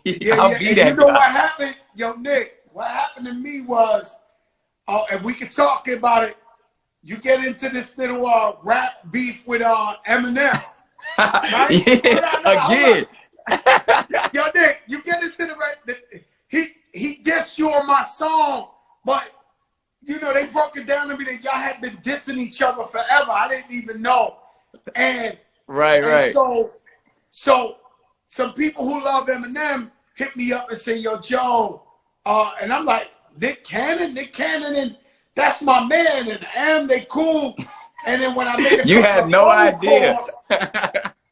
Yeah, I'll yeah. be And that you know guy. what happened? Yo, Nick, what happened to me was, and we can talk about it, you get into this little rap beef with Eminem. Right? Yeah, again. Yo, Nick, you get into he dissed you on my song, but you know, they broke it down to me that y'all had been dissing each other forever. I didn't even know. And Right. So some people who love Eminem hit me up and say, yo, Joe, and I'm like, Nick Cannon, and that's my man, and they cool. And then when I made a You had no idea.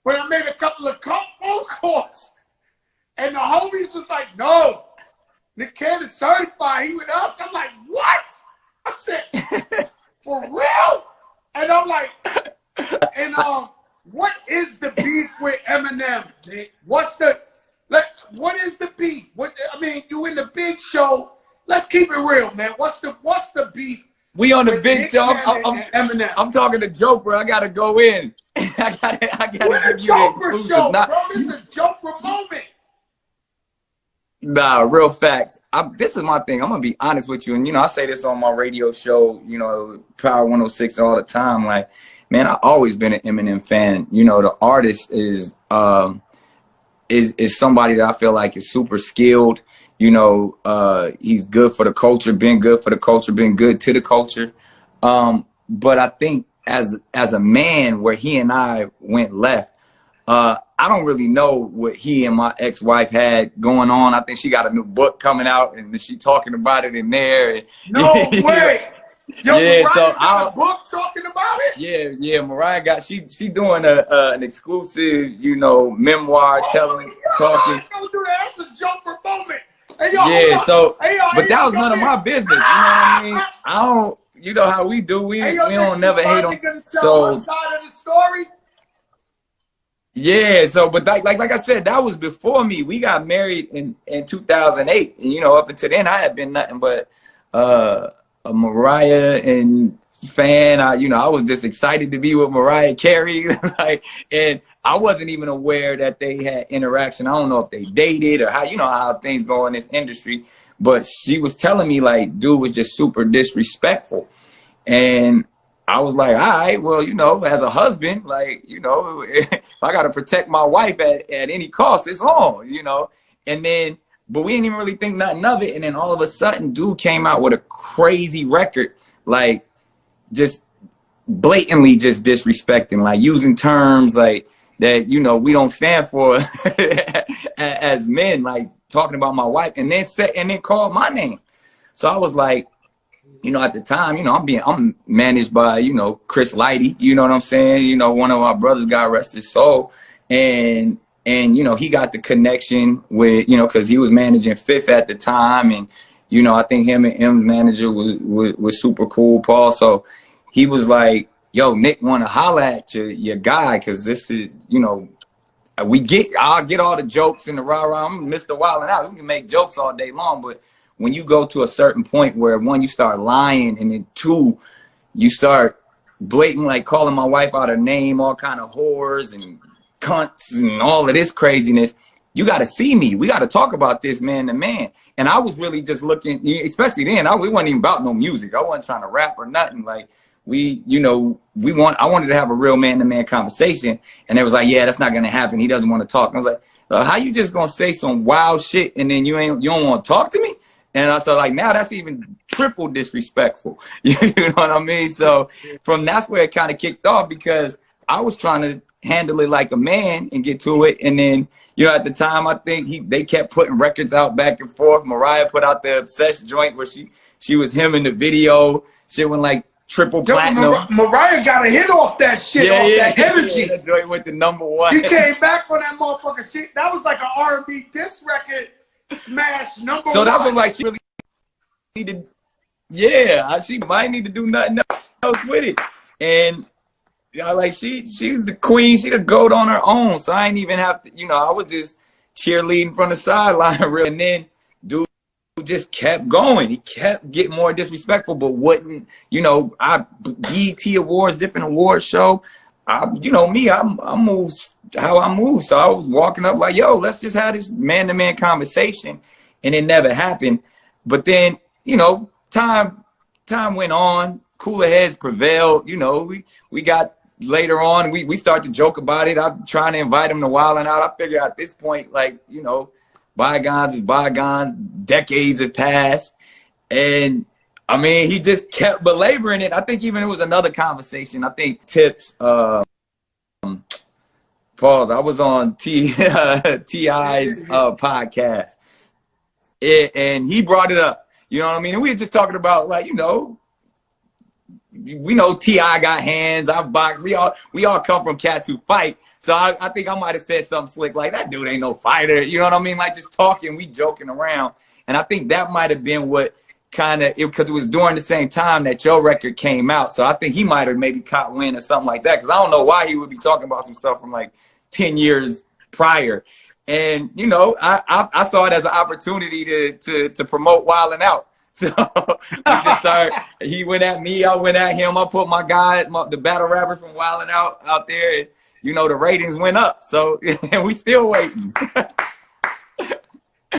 When I made a couple of phone calls, and the homies was like, no, Nick Cannon's certified. He with us. I'm like, what? I said, for real? And I'm like, and what is the beef with Eminem, Nick? What is the beef? I mean, you in the big show. Let's keep it real, man. What's the beef? We on the big show. Eminem. I'm talking to Joprah. I gotta go in. I gotta give you the exclusive. Show, bro. This is a Joprah moment. Nah, real facts. This is my thing. I'm gonna be honest with you, and you know, I say this on my radio show, you know, Power 106 all the time. Like, man, I always been an Eminem fan. You know, the artist is somebody that I feel like is super skilled. You know, he's good for the culture, been good for the culture, been good to the culture. But I think as a man, where he and I went left, I don't really know what he and my ex-wife had going on. I think she got a new book coming out, and she talking about it in there. And, no way. Yo, yeah, Mariah so got a book talking about it? Yeah, Mariah got she doing an exclusive, you know, memoir, talking. Don't do that. That's a Joprah moment. Hey, yo, Yeah, so but that was yo, none of my business. You know what I mean? I don't. You know how we do. We don't never hate on. So side of the story. Yeah, so but like I said, that was before me. We got married in 2008, and you know, up until then, I had been nothing but a Mariah and fan. I was just excited to be with Mariah Carey, like, and I wasn't even aware that they had interaction. I don't know if they dated or how things go in this industry, but she was telling me like, dude was just super disrespectful, and I was like, all right, well, you know, as a husband, like, you know, if I got to protect my wife at any cost, it's on, you know. And then, but we didn't even really think nothing of it. And then all of a sudden, dude came out with a crazy record, like just blatantly just disrespecting, like using terms like that, you know, we don't stand for as men, like talking about my wife, and then called my name. So I was like, you know, at the time, you know, I'm managed by, you know, Chris Lighty, you know what I'm saying? You know, one of our brothers, God rest his soul. And, you know, he got the connection with, you know, cause he was managing Fifth at the time. And, you know, I think him and M's manager was super cool, Paul. So he was like, yo, Nick want to holler at your guy. Cause this is, you know, I'll get all the jokes and the rah-rah. I'm Mr. Wildin' Out. We can make jokes all day long, but when you go to a certain point where, one, you start lying, and then two, you start blatant, like calling my wife out her name, all kind of whores and cunts and all of this craziness, you got to see me. We got to talk about this man to man. And I was really just looking, especially then, we wasn't even about no music. I wasn't trying to rap or nothing. Like, I wanted to have a real man to man conversation. And they was like, yeah, that's not going to happen. He doesn't want to talk. And I was like, how you just going to say some wild shit and then you don't want to talk to me? And I said, like, now that's even triple disrespectful. You know what I mean? So that's where it kind of kicked off, because I was trying to handle it like a man and get to it. And then, you know, at the time, I think they kept putting records out back and forth. Mariah put out the Obsessed joint where she was him in the video. Shit went like triple platinum. Mariah got a hit off that shit, that energy. Yeah, that joint went to #1. She came back on that motherfucker shit. That was like an R&B diss record. Smash #1. So that's what, like, she really needed. Yeah, she might need to do nothing else with it. And you know, like she's the queen. She the GOAT on her own. So I ain't even have to. You know, I was just cheerleading from the sideline, really. And then dude just kept going. He kept getting more disrespectful, but wouldn't. You know, BET Awards, different awards show. You know me, I move how I move. So I was walking up like, yo, let's just have this man-to-man conversation. And it never happened. But then, you know, time went on, cooler heads prevailed. You know, we got later on, we start to joke about it. I'm trying to invite him to Wild 'N Out. I figure at this point, like, you know, bygones is bygones, decades have passed. And I mean, he just kept belaboring it. I think even it was another conversation. I think Tips, pause, I was on T.I.'s podcast. And he brought it up. You know what I mean? And we were just talking about, like, you know, we know T.I. got hands. I box. We all come from cats who fight. So I think I might have said something slick like, that dude ain't no fighter. You know what I mean? Like, just talking, we joking around. And I think that might have been what kind of, because it was during the same time that your record came out. So I think he might have maybe caught wind or something like that. Because I don't know why he would be talking about some stuff from like 10 years prior. And, you know, I saw it as an opportunity to promote Wild 'N Out. So we just started, he went at me, I went at him. I put my guy, the battle rapper from Wild 'N Out there. And, you know, the ratings went up. So and we still waiting.